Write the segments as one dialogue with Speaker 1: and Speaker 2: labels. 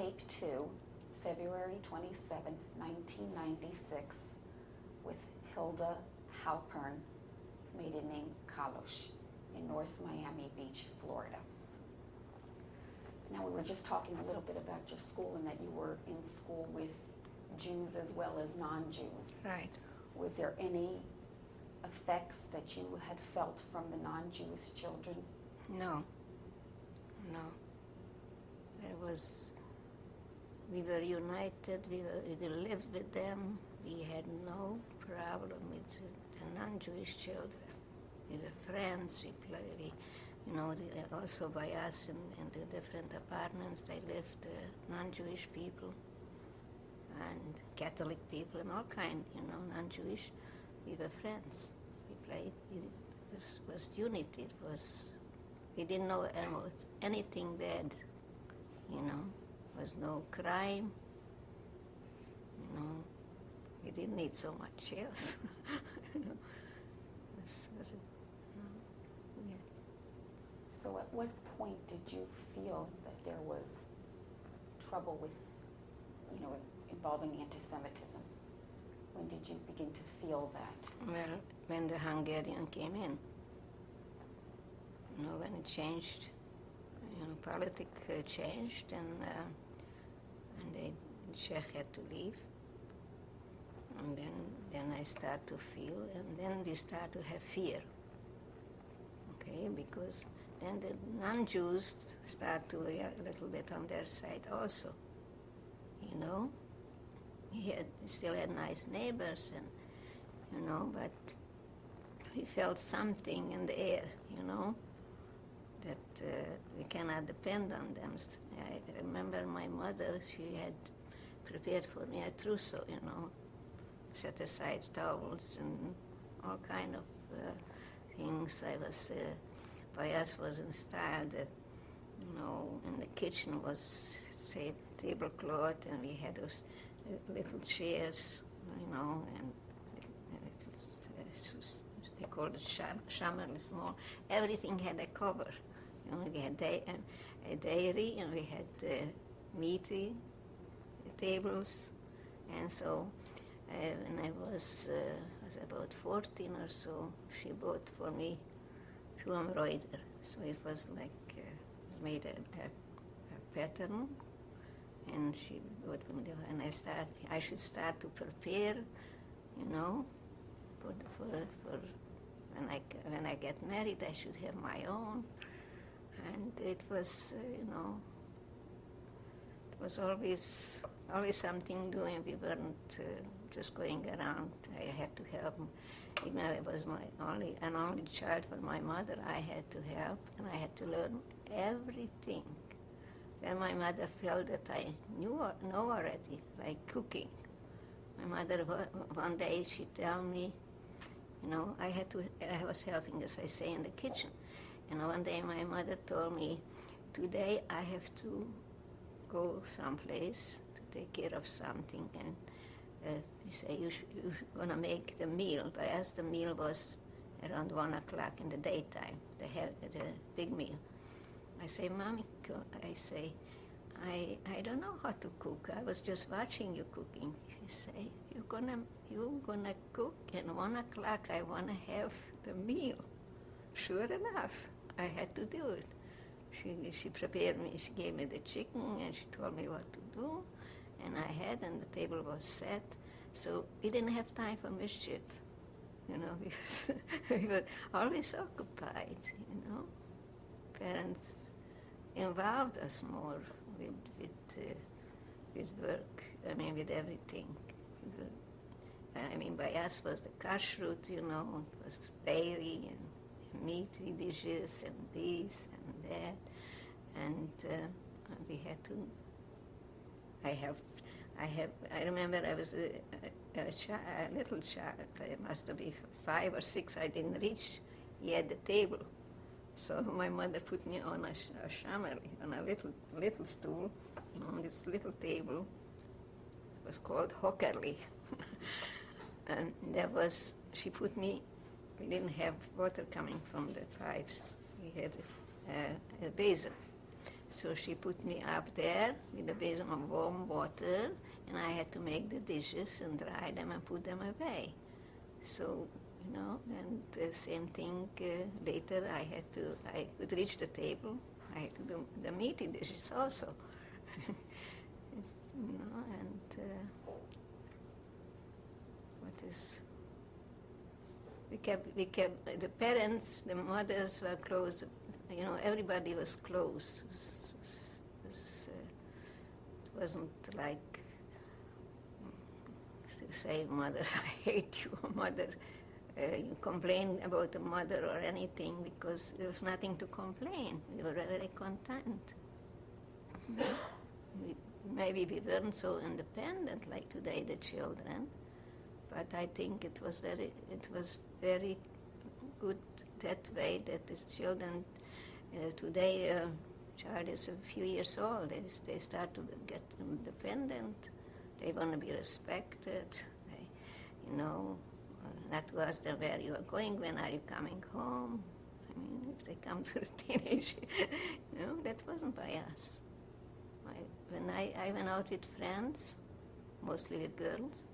Speaker 1: Take Two, February 27, 1996, with Hilda Halpern, maiden name Kalush, in North Miami Beach, Florida. Now, we were just talking a little bit about your school and that you were in school with Jews as well as non-Jews.
Speaker 2: Right.
Speaker 1: Was there any effects that you had felt from the non-Jewish children?
Speaker 2: No. We were united, we lived with them, we had no problem with the non-Jewish children. We were friends, also by us in the different apartments, they lived non-Jewish people and Catholic people and all kind, non-Jewish. We were friends. We played, it was unity, we didn't know anything bad, was no crime, we didn't need so much jails. Yeah.
Speaker 1: So at what point did you feel that there was trouble with, involving anti-Semitism? When did you begin to feel that?
Speaker 2: Well, when the Hungarian came in, when it changed, politics changed, and the Czech had to leave. And then I start to feel, and then we start to have fear. Okay, because then the non-Jews start to be a little bit on their side also. We still had nice neighbors, and but we felt something in the air, that we cannot depend on them. I remember my mother, she had prepared for me a trousseau, set aside towels and all kind of things. By us was installed, in the kitchen was, say, tablecloth, and we had those little chairs, and they called it shammer, small. Everything had a cover. We had a dairy, and we had meaty tables, and so when I was about 14 or so, she bought for me to embroider. So it was like made a pattern, and she bought for me, and I should start to prepare, for when I get married, I should have my own. And it was, it was always something doing. We weren't just going around. I had to help. Even though I was an only child for my mother, I had to help, and I had to learn everything. When my mother felt that I know already, like cooking. My mother, one day, she told me, I was helping, as I say, in the kitchen. One day my mother told me, today I have to go someplace to take care of something, and he said, you're gonna make the meal. By us, the meal was around 1 o'clock in the daytime, the big meal. I say, Mommy, I don't know how to cook. I was just watching you cooking. She say, you're gonna cook, and 1 o'clock I wanna have the meal. Sure enough, I had to do it. She prepared me, she gave me the chicken, and she told me what to do, and I had, and the table was set. So we didn't have time for mischief, we were always occupied, Parents involved us more with work, with everything. By us was the kashrut, it was dairy and meaty dishes and this and that, and we had to. I remember I was a little child. I must have been 5 or 6. I didn't reach yet the table, so my mother put me on a shammer, on a little stool, on this little table. It was called hockerly, and she put me. We didn't have water coming from the pipes. We had a basin. So she put me up there with a basin of warm water, and I had to make the dishes and dry them and put them away. So, and the same thing later I could reach the table. I had to do the meaty dishes also. And what is... We kept, the parents, the mothers were close, everybody was close. It wasn't like to say, mother, I hate you, mother, you complain about the mother or anything, because there was nothing to complain. We were very content. Maybe we weren't so independent like today, the children, but I think it was very good that way, that the children today, child is a few years old, they start to get independent, they want to be respected, not to ask them where you are going, when are you coming home. I mean, if they come to the teenage, that wasn't by us. When I went out with friends, mostly with girls,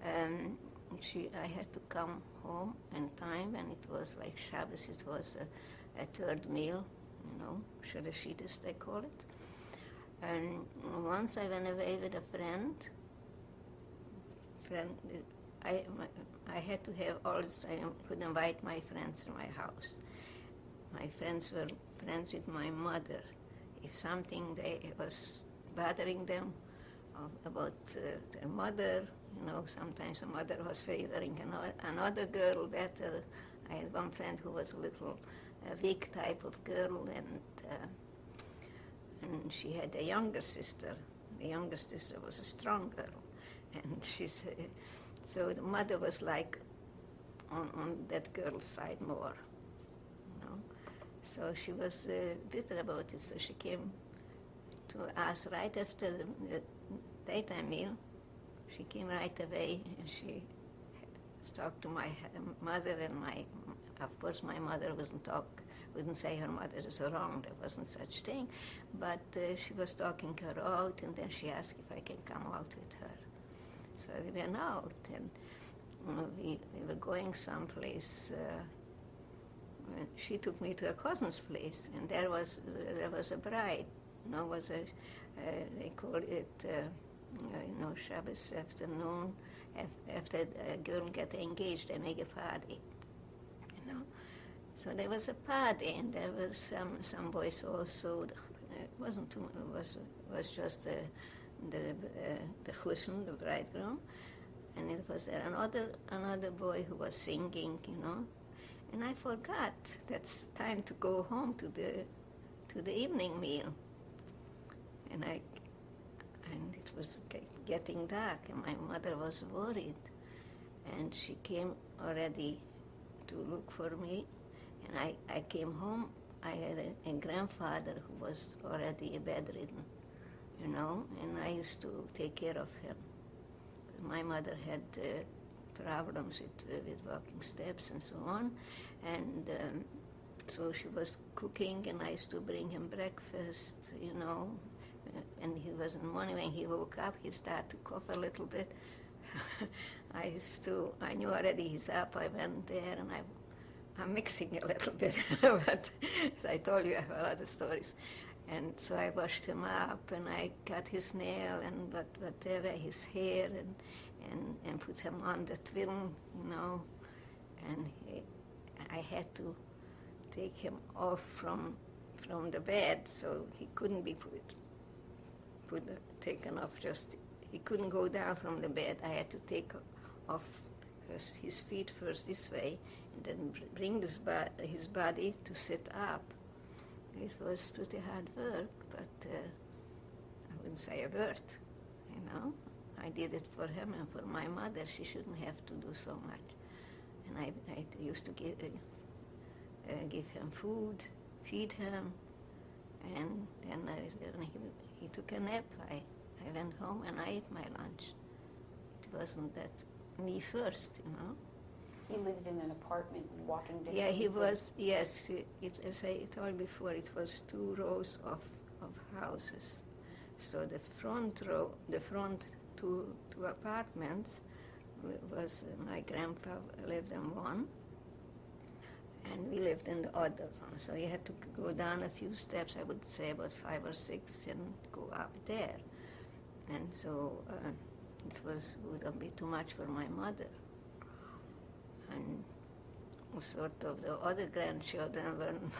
Speaker 2: I had to come home in time, and it was like Shabbos, it was a third meal, Shadashidis they call it. And once I went away with a friend, I had to have all this, I could invite my friends to my house. My friends were friends with my mother. If something was bothering them about their mother, sometimes the mother was favoring another girl better. I had one friend who was a little weak type of girl, and she had a younger sister. The younger sister was a strong girl, and so the mother was like on that girl's side more, So she was bitter about it, so she came to us right after the daytime meal. She came right away, and she talked to my mother, and of course my mother wouldn't say her mother is wrong, there wasn't such thing, but she was talking her out, and then she asked if I can come out with her. So we went out, and we were going someplace. She took me to a cousin's place, and there was a bride. They call it Shabbos afternoon. After a girl get engaged, they make a party. So there was a party, and there was some boys also. It wasn't too. It was just the chusn, the bridegroom, and it was there another boy who was singing, And I forgot that's time to go home to the evening meal, and it was getting dark, and my mother was worried, and she came already to look for me, and I came home. I had a grandfather who was already bedridden, and I used to take care of him. My mother had problems with walking steps and so on, and so she was cooking, and I used to bring him breakfast, and he was in the morning when he woke up, he started to cough a little bit. I knew already he's up. I went there, and I'm mixing a little bit, but as I told you, I have a lot of stories. And so I washed him up, and I cut his nail and whatever, his hair, and put him on the twill, and I had to take him off from the bed, so he couldn't be taken off. Just he couldn't go down from the bed. I had to take off his feet first this way, and then bring his body to sit up. It was pretty hard work, but I wouldn't say a word, I did it for him and for my mother. She shouldn't have to do so much. And I used to give him food, feed him, and then when he took a nap, I went home and I ate my lunch. It wasn't that me first,
Speaker 1: He lived in an apartment, walking distance?
Speaker 2: Yeah, he was, yes. As I told before, it was 2 rows of houses. So the front row, the front two apartments was my grandpa lived in one, and we lived in the other one. So you had to go down a few steps, I would say about 5 or 6, and go up there. And so it would be too much for my mother. And sort of the other grandchildren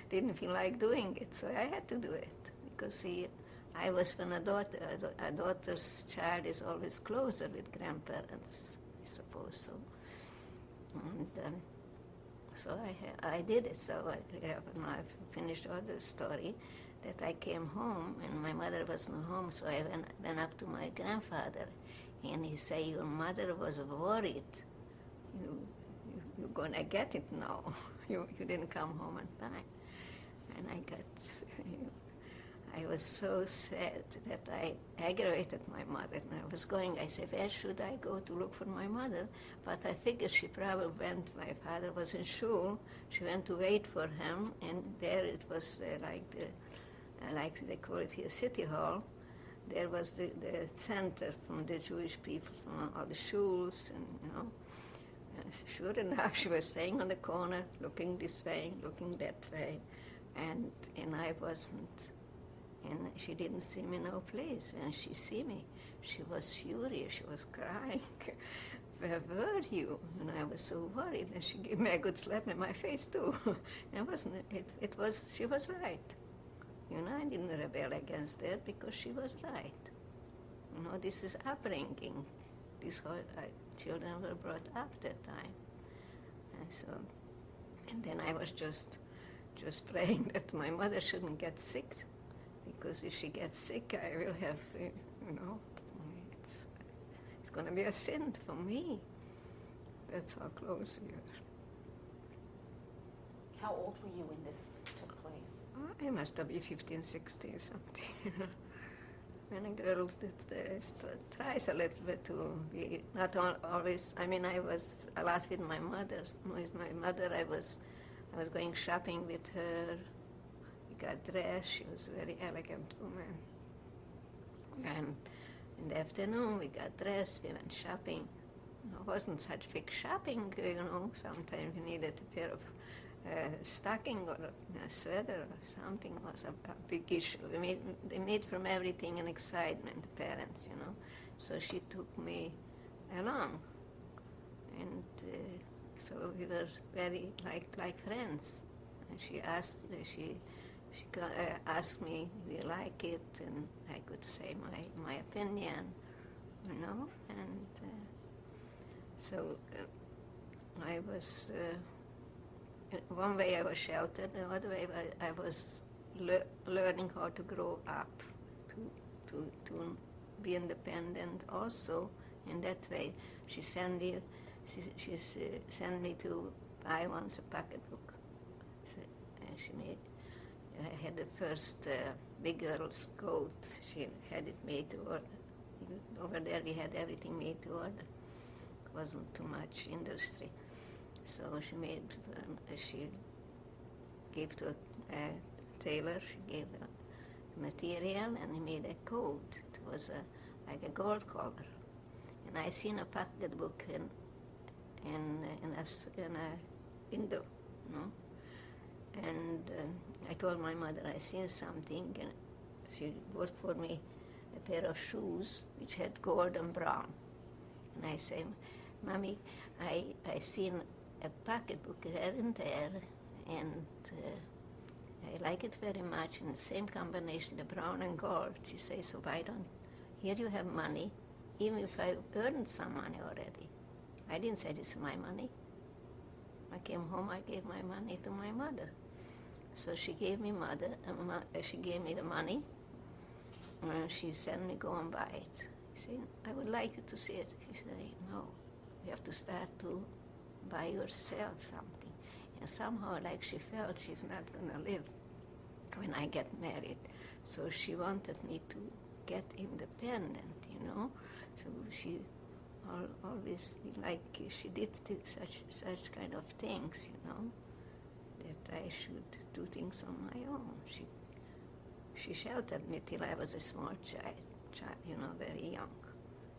Speaker 2: didn't feel like doing it, so I had to do it. Because see, I was from a daughter. A daughter's child is always closer with grandparents, I suppose so. And so I did it. So I've finished all the story, that I came home and my mother wasn't home, so I went up to my grandfather, and he said, "Your mother was worried. You're gonna get it now. You didn't come home on time." And I was so sad that I aggravated my mother. And I said, "Where should I go to look for my mother?" But I figured she probably went, my father was in school, she went to wait for him, and there it was like they call it here, City Hall. There was the center from the Jewish people, from all the schools, and sure enough, she was staying on the corner, looking this way, looking that way, and I wasn't. And she didn't see me no place, and she see me. She was furious, she was crying. "Where were you?" And I was so worried, and she gave me a good slap in my face too. She was right. I didn't rebel against that because she was right. This is upbringing. These children were brought up that time. And then I was just praying that my mother shouldn't get sick, because if she gets sick, I will have, it's going to be a sin for me. That's how close we are.
Speaker 1: How old were you when this took place?
Speaker 2: I must have been 15, 16, something. When a girl tries a little bit to be not always. I mean, I was a lot with my mother. With my mother, I was going shopping with her. We got dressed. She was a very elegant woman. And in the afternoon, we got dressed. We went shopping. It wasn't such big shopping, Sometimes we needed a pair of stocking or a sweater or something was a big issue. They made from everything an excitement, the parents, So she took me along, and so we were very like friends. And she asked me, "Do you like it?" And I could say my opinion, And so I was. One way I was sheltered, the other way I was learning how to grow up, to be independent also. In that way, she sent me to buy once a pocketbook. I had the first big girl's coat. She had it made to order. Over there we had everything made to order. It wasn't too much industry. So she gave to a tailor, she gave the material, and he made a coat. It was like a gold collar. And I seen a pocketbook in a window, And I told my mother I seen something, and she bought for me a pair of shoes which had gold and brown. And I say, "Mommy, I seen a pocketbook there and there, and I like it very much, in the same combination, the brown and gold." She says, "So why don't, here you have money, even if I earned some money already." I didn't say this is my money. I came home, I gave my money to my mother. So she gave me she gave me the money, and she said me go and buy it. I said, "I would like you to see it." She said, "No, you have to start to buy yourself something." And somehow, like, she felt she's not going to live when I get married. So she wanted me to get independent, So she always, like, she did such kind of things, that I should do things on my own. she sheltered me till I was a small child, very young.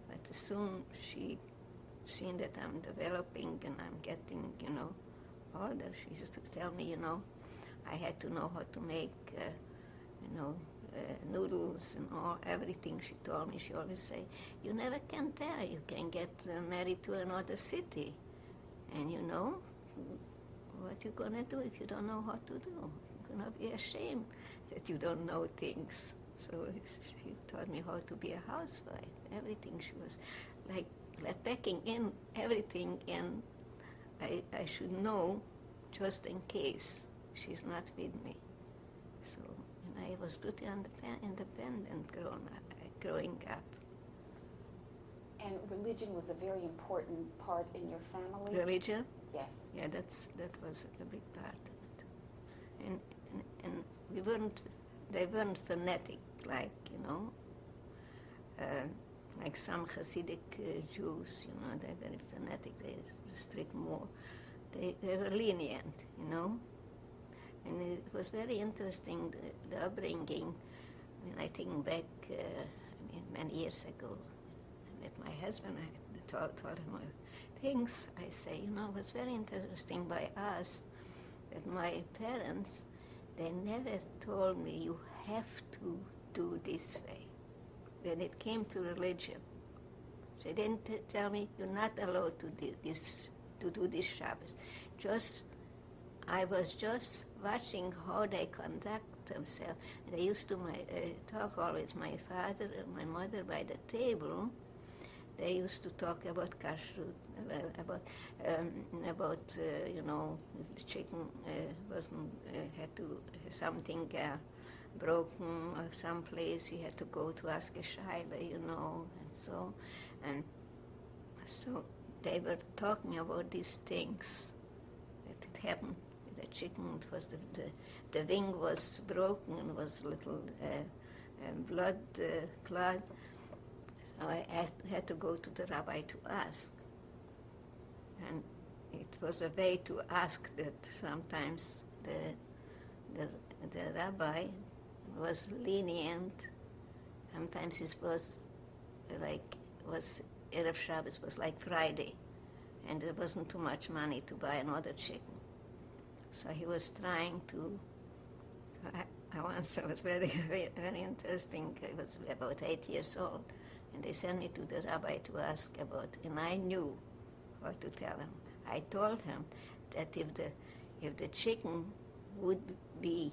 Speaker 2: But soon she seen that I'm developing and I'm getting, older. She used to tell me, I had to know how to make, noodles and everything. She told me, she always say, you never can tell. You can get married to another city. And what you gonna do if you don't know how to do? You're gonna be ashamed that you don't know things. So she taught me how to be a housewife. Everything. She was like packing in everything, and I should know just in case she's not with me. So I was pretty independent growing up.
Speaker 1: And religion was a very important part in your family?
Speaker 2: Religion?
Speaker 1: Yes.
Speaker 2: Yeah, that was a big part of it. And they weren't fanatic, like, like some Hasidic Jews, they're very fanatic, they restrict more. They were lenient, And it was very interesting, the upbringing. I think back, many years ago, I met my husband, I told him things. I say, it was very interesting by us that my parents, they never told me you have to do this way. When it came to religion, they didn't tell me you're not allowed to do this Shabbos. I was just watching how they conduct themselves. They used to talk always, my father and my mother by the table. They used to talk about kashrut, about if the chicken had to something broken or someplace, you had to go to ask a shaila, and so they were talking about these things that it happened. The chicken was the wing was broken and was a little blood clot. So I had to go to the rabbi to ask, and it was a way to ask that sometimes the rabbi was lenient. Sometimes it was Erev Shabbos was like Friday, and there wasn't too much money to buy another chicken. So he was trying to. I once was very, very, very interesting. I was about 8 years old, and they sent me to the rabbi to ask about, and I knew what to tell him. I told him that if the chicken would be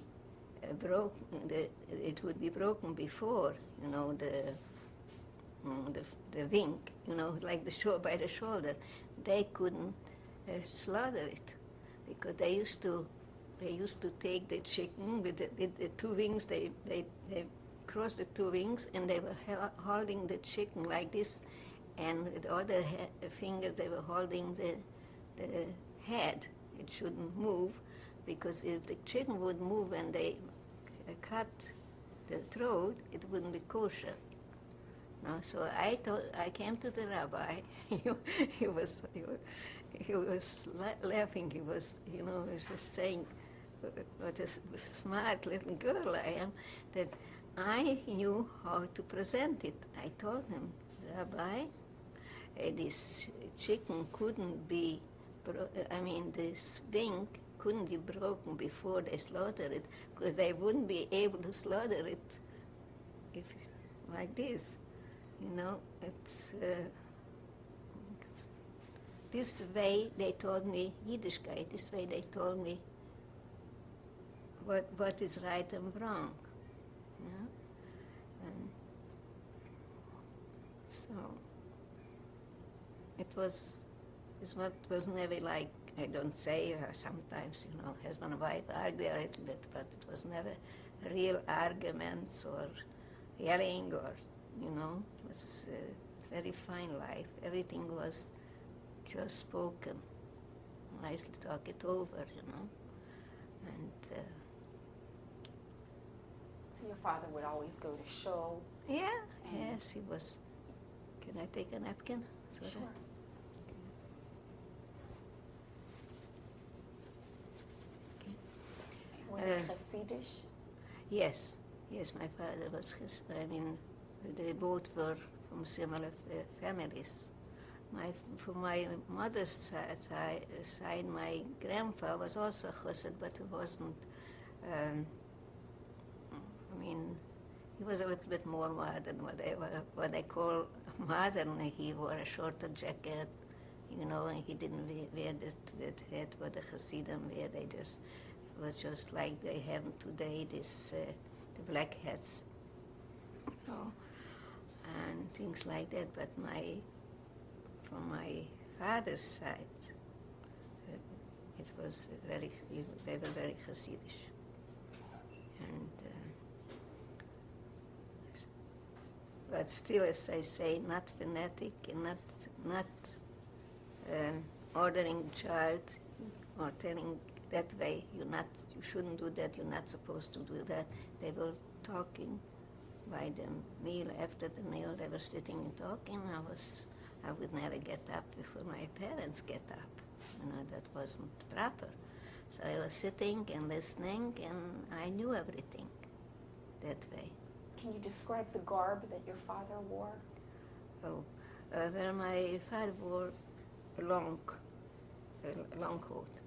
Speaker 2: broken, it would be broken before, the wing, like by the shoulder. They couldn't slaughter it because they used to take the chicken with the two wings. They crossed the two wings and they were holding the chicken like this, and with the other finger they were holding the head. It shouldn't move, because if the chicken would move and they cut the throat, it wouldn't be kosher. No, so I came to the rabbi. He was laughing. He was just saying, what a smart little girl I am, that I knew how to present it. I told him, Rabbi, this chicken couldn't be, this wing couldn't be broken before they slaughtered it, because they wouldn't be able to slaughter it if like this. It's this way they told me Yiddishkeit. This way they told me what is right and wrong. And so it was never like, I don't say, sometimes, husband and wife argue a little bit, but it was never real arguments or yelling or, it was a very fine life. Everything was just spoken, nicely talk it over, And
Speaker 1: so your father would always go to show?
Speaker 2: Yes, he was. Can I take a napkin? Sorry.
Speaker 1: Sure. Were they Hasidish?
Speaker 2: Yes, Yes, my father was they both were from similar families. From my mother's side, my grandfather was also chassid, but he wasn't, um, he was a little bit more modern, what I call modern. He wore a shorter jacket, and he didn't wear that hat what the Hasidim wear. It was just like they have today, the black hats, and things like that. But from my father's side, it was they were very Hasidish. And but still, as I say, not fanatic and not ordering child or telling that way you shouldn't do that, you're not supposed to do that. They were talking by the meal. After the meal, they were sitting and talking. I would never get up before my parents get up. That wasn't proper. So I was sitting and listening, and I knew everything that way.
Speaker 1: Can you describe the garb that your father wore?
Speaker 2: Well, my father wore a long coat.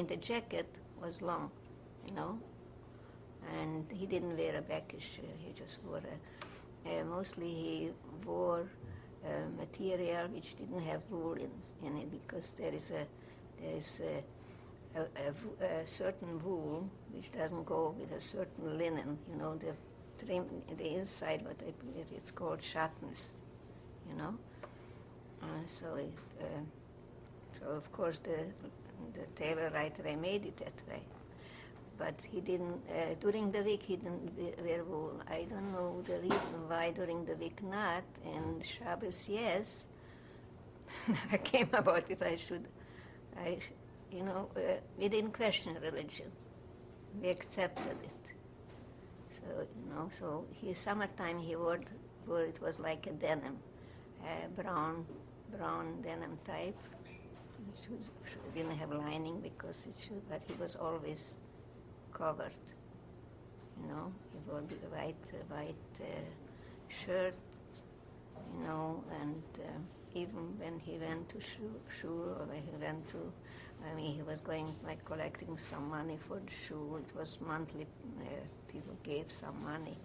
Speaker 2: The jacket was long, and he didn't wear a backish. He just wore mostly he wore material which didn't have wool in it, because there is a certain wool which doesn't go with a certain linen. The trim, the inside, it's called shatnez. So of course the tailor right away made it that way. But he didn't, during the week he didn't wear wool. I don't know the reason why during the week not, and Shabbos yes. Never came about it. We didn't question religion. We accepted it. So summertime he wore it was like a denim, brown denim type, which didn't have lining because but he was always covered. He wore the white shirt, and even when he went to shul, or when he went to, he was going like collecting some money for the shul. It was monthly. People gave some money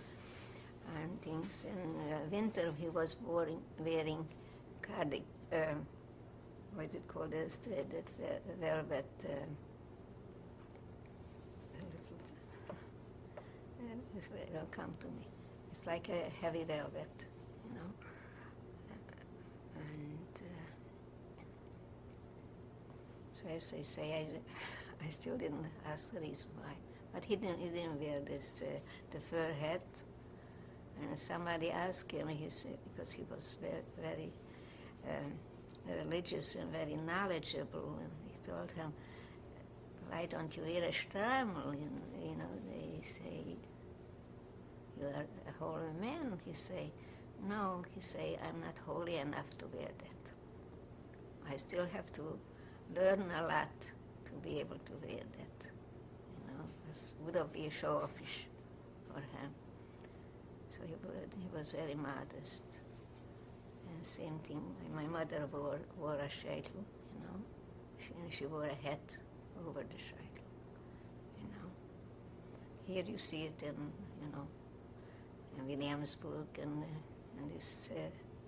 Speaker 2: and things. In winter, he was wearing cardigan. What is it called? That velvet. This will come to me. It's like a heavy velvet, And so as I say, I still didn't ask the reason why. But he didn't wear this the fur hat. And somebody asked him, he said, because he was very religious and very knowledgeable, and he told him, why don't you wear a shtreimel? They say, you are a holy man. He say, no, I'm not holy enough to wear that. I still have to learn a lot to be able to wear that. It would be show-offish for him. So he was very modest. And same thing, my mother wore a sheitel, she wore a hat over the sheitel, Here you see it in Williamsburg and this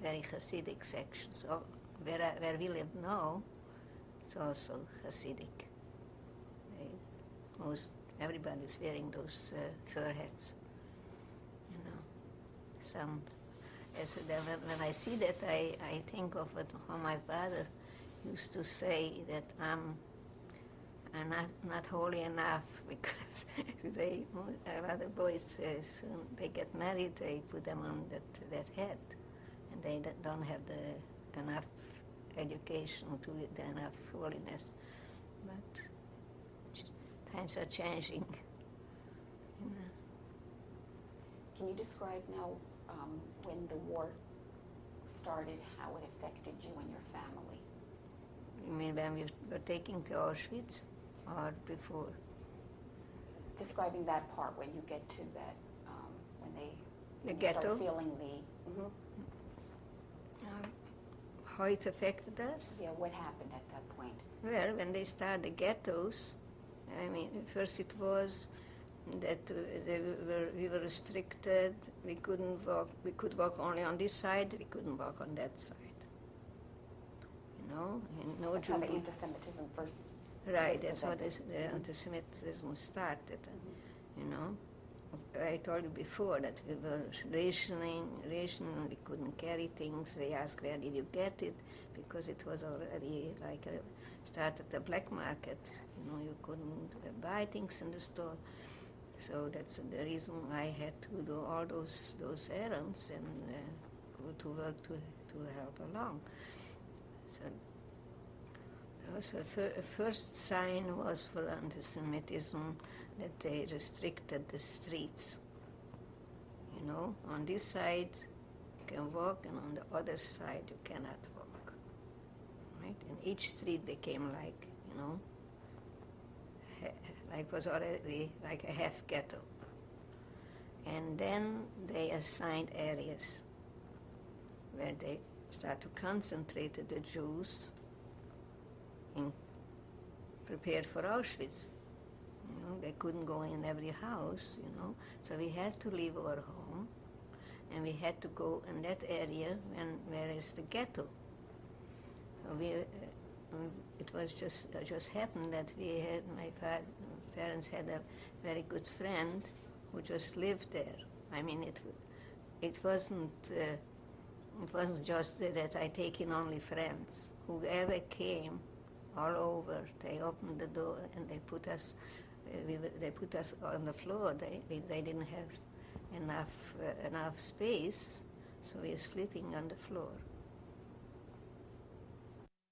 Speaker 2: very Hasidic section. So where we live now, it's also Hasidic. Everybody's wearing those fur hats. When I see that, I think of how my father used to say that I'm not holy enough, because a lot of boys, soon they get married, they put them on that hat, and they don't have enough education to enough holiness. But times are changing.
Speaker 1: Can you describe now, when the war started, how it affected you and your family?
Speaker 2: You mean when we were taken to Auschwitz, or before?
Speaker 1: describing that part when you get to that, when they
Speaker 2: The
Speaker 1: when you
Speaker 2: ghetto?
Speaker 1: start feeling the,
Speaker 2: How it affected us?
Speaker 1: yeah, what happened at that point?
Speaker 2: Well, when they started the ghettos, I mean, first it was that we were restricted. We couldn't walk. We could walk only on this side. We couldn't walk on that side. You know, and no
Speaker 1: That's how the
Speaker 2: Judy.
Speaker 1: anti-Semitism first.
Speaker 2: Right.
Speaker 1: was
Speaker 2: That's how
Speaker 1: presented.
Speaker 2: the anti-Semitism started. You know, I told you before that we were rationing. We couldn't carry things. They asked, where did you get it? Because it was already like started the black market. You know, you couldn't buy things in the store. So that's the reason I had to do all those errands and go to work to help along. So first sign was for anti-Semitism that they restricted the streets. You know, on this side you can walk, and on the other side you cannot walk. Right? And each street became like, you know, like was already like a half ghetto. And then they assigned areas where they start to concentrate the Jews in prepared for Auschwitz. You know, they couldn't go in every house, you know, so we had to leave our home and we had to go in that area where is the ghetto. So it was just happened that we had, my parents had a very good friend who just lived there. I mean, it wasn't just that I take in only friends. Whoever came, all over, they opened the door and they put us. They put us on the floor. They didn't have enough space, so we were sleeping on the floor.